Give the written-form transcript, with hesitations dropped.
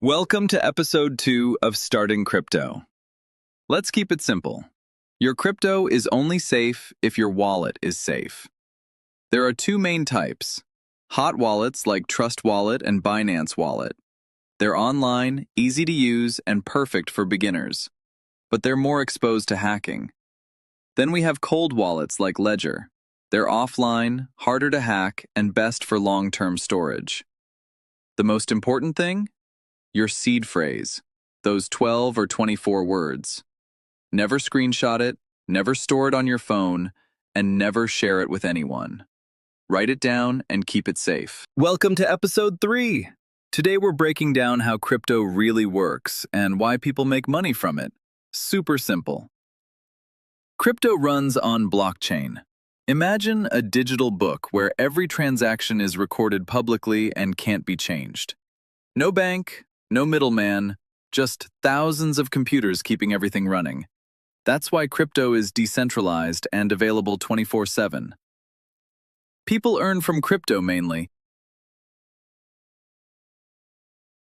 Welcome to episode 2 of Starting Crypto. Let's keep it simple. Your crypto is only safe if your wallet is safe. There are two main types: hot wallets like Trust Wallet and Binance Wallet. They're online, easy to use, and perfect for beginners, but they're more exposed to hacking. Then we have cold wallets like Ledger. They're offline, harder to hack, and best for long-term storage. The most important thing? Your seed phrase, those 12 or 24 words. Never screenshot it, never store it on your phone, and never share it with anyone. Write it down and keep it safe. Welcome to episode 3. Today we're breaking down how crypto really works and why people make money from it. Super simple. Crypto runs on blockchain. Imagine a digital book where every transaction is recorded publicly and can't be changed. No bank, no middleman, just thousands of computers keeping everything running. That's why crypto is decentralized and available 24/7. People earn from crypto mainly